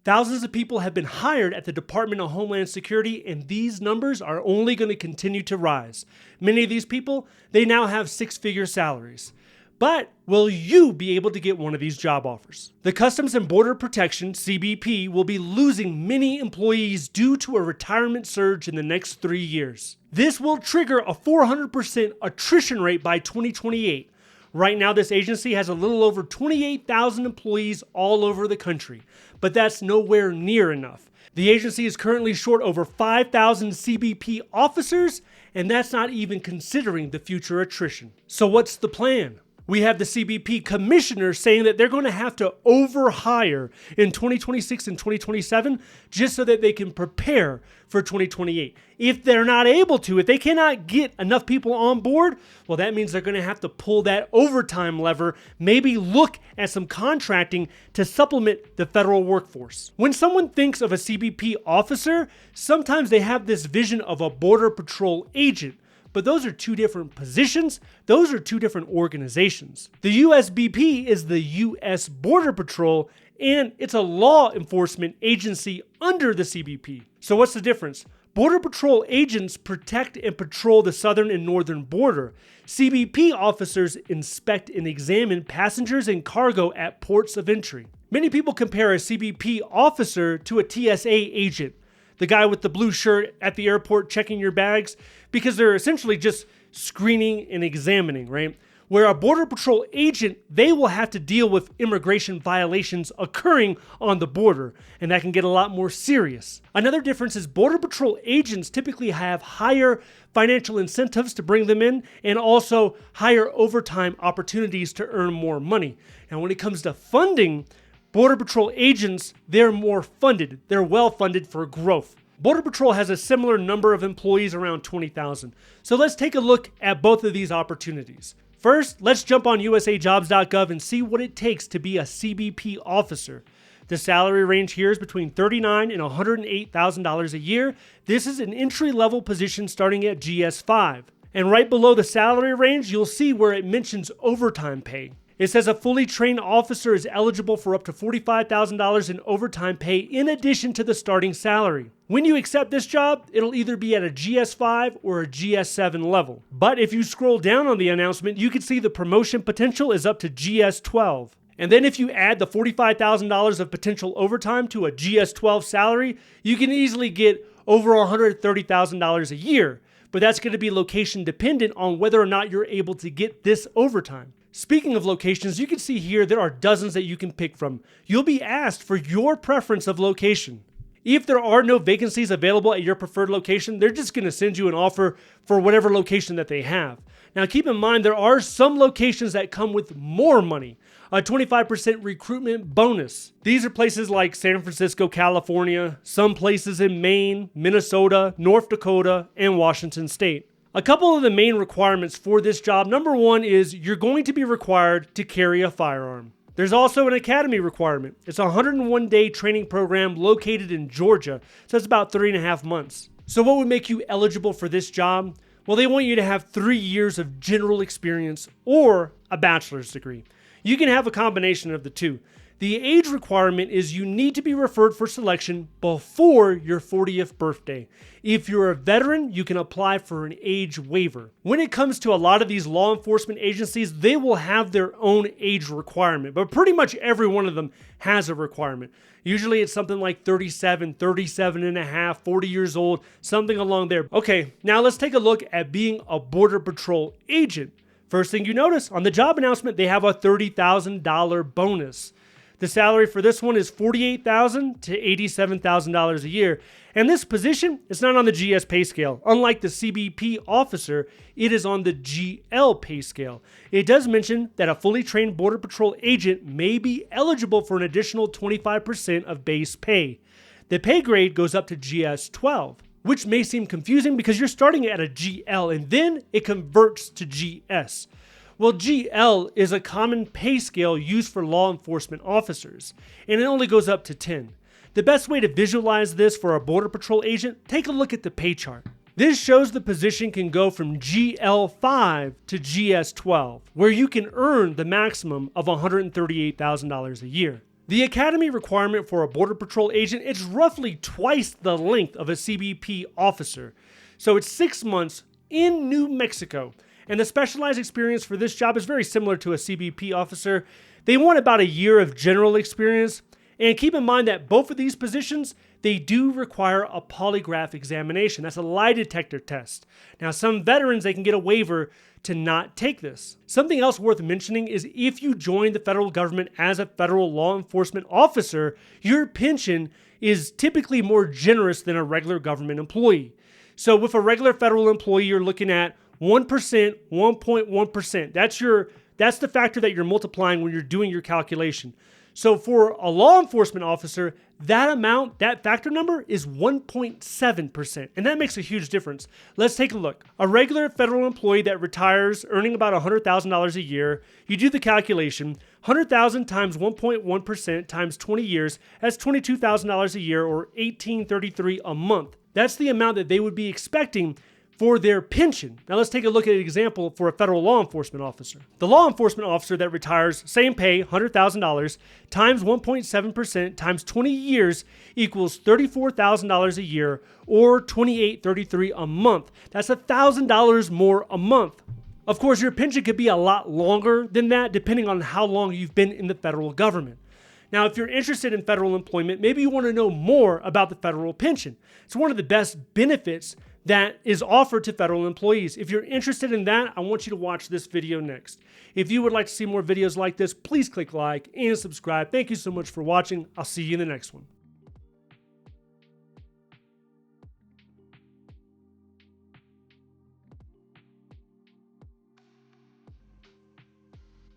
Thousands of people have been hired at the Department of Homeland Security, and these numbers are only going to continue to rise. Many of these people, they now have six-figure salaries. But will you be able to get one of these job offers? The Customs and Border Protection, CBP, will be losing many employees due to a retirement surge in the next 3 years. This will trigger a 400% attrition rate by 2028. Right now, this agency has a little over 28,000 employees all over the country, but that's nowhere near enough. The agency is currently short over 5,000 CBP officers, and that's not even considering the future attrition. So what's the plan? We have the CBP commissioner saying that they're going to have to overhire in 2026 and 2027 just so that they can prepare for 2028. If they're not able to, if they cannot get enough people on board, well, that means they're going to have to pull that overtime lever, maybe look at some contracting to supplement the federal workforce. When someone thinks of a CBP officer, sometimes they have this vision of a Border Patrol agent. But those are two different positions. Those are two different organizations. The usbp is the U.S. Border Patrol, and it's a law enforcement agency under the CBP. So what's the difference? Border Patrol agents protect and patrol the southern and northern border. CBP officers inspect and examine passengers and cargo at ports of entry. Many people compare a CBP officer to a TSA agent, the guy with the blue shirt at the airport checking your bags, because they're essentially just screening and examining, right? Where a Border Patrol agent, they will have to deal with immigration violations occurring on the border, and that can get a lot more serious. Another difference is Border Patrol agents typically have higher financial incentives to bring them in, and also higher overtime opportunities to earn more money. And when it comes to funding, Border Patrol agents, they're more funded. They're well funded for growth. Border Patrol has a similar number of employees, around 20,000. So let's take a look at both of these opportunities. First, let's jump on usajobs.gov and see what it takes to be a CBP officer. The salary range here is between $39,000 and $108,000 a year. This is an entry-level position starting at GS5. And right below the salary range, you'll see where it mentions overtime pay. It says a fully trained officer is eligible for up to $45,000 in overtime pay in addition to the starting salary. When you accept this job, it'll either be at a GS5 or a GS7 level. But if you scroll down on the announcement, you can see the promotion potential is up to GS12. And then if you add the $45,000 of potential overtime to a GS12 salary, you can easily get over $130,000 a year. But that's going to be location dependent on whether or not you're able to get this overtime. Speaking of locations, you can see here there are dozens that you can pick from. You'll be asked for your preference of location. If there are no vacancies available at your preferred location, they're just going to send you an offer for whatever location that they have. Now keep in mind, there are some locations that come with more money, a 25% recruitment bonus. These are places like San Francisco, California, some places in Maine, Minnesota, North Dakota, and Washington State. A couple of the main requirements for this job. Number one is you're going to be required to carry a firearm. There's also an academy requirement. It's a 101-day training program located in Georgia, so it's about 3.5 months. So what would make you eligible for this job? Well, they want you to have 3 years of general experience or a bachelor's degree. You can have a combination of the two. The age requirement is you need to be referred for selection before your 40th birthday. If you're a veteran, you can apply for an age waiver. When it comes to a lot of these law enforcement agencies, they will have their own age requirement, but pretty much every one of them has a requirement. Usually it's something like 37, 37 and a half, 40 years old, something along there. Okay, now let's take a look at being a Border Patrol agent. First thing you notice, on the job announcement, they have a $30,000 bonus. The salary for this one is $48,000 to $87,000 a year. And this position is not on the GS pay scale. Unlike the CBP officer, it is on the GL pay scale. It does mention that a fully trained Border Patrol agent may be eligible for an additional 25% of base pay. The pay grade goes up to GS12, which may seem confusing because you're starting at a GL and then it converts to GS. Well, GL is a common pay scale used for law enforcement officers, and it only goes up to 10. The best way to visualize this for a Border Patrol agent, take a look at the pay chart. This shows the position can go from GL5 to GS12, where you can earn the maximum of $138,000 a year. The academy requirement for a Border Patrol agent is roughly twice the length of a CBP officer. So it's 6 months in New Mexico. And the specialized experience for this job is very similar to a CBP officer. They want about a year of general experience. And keep in mind that both of these positions, they do require a polygraph examination. That's a lie detector test. Now, some veterans, they can get a waiver to not take this. Something else worth mentioning is if you join the federal government as a federal law enforcement officer, your pension is typically more generous than a regular government employee. So with a regular federal employee, you're looking at 1%, 1.1%. That's the factor that you're multiplying when you're doing your calculation. So for a law enforcement officer, that amount, that factor number is 1.7%. And that makes a huge difference. Let's take a look. A regular federal employee that retires earning about $100,000 a year, you do the calculation, 100,000 times 1.1% times 20 years, that's $22,000 a year or $1,833 a month. That's the amount that they would be expecting for their pension. Now let's take a look at an example for a federal law enforcement officer. The law enforcement officer that retires, same pay, $100,000, times 1.7% times 20 years equals $34,000 a year or $2,833 a month. That's $1,000 more a month. Of course, your pension could be a lot longer than that depending on how long you've been in the federal government. Now, if you're interested in federal employment, maybe you want to know more about the federal pension. It's one of the best benefits that is offered to federal employees. If you're interested in that, I want you to watch this video next. If you would like to see more videos like this, please click like and subscribe. Thank you so much for watching. I'll see you in the next one.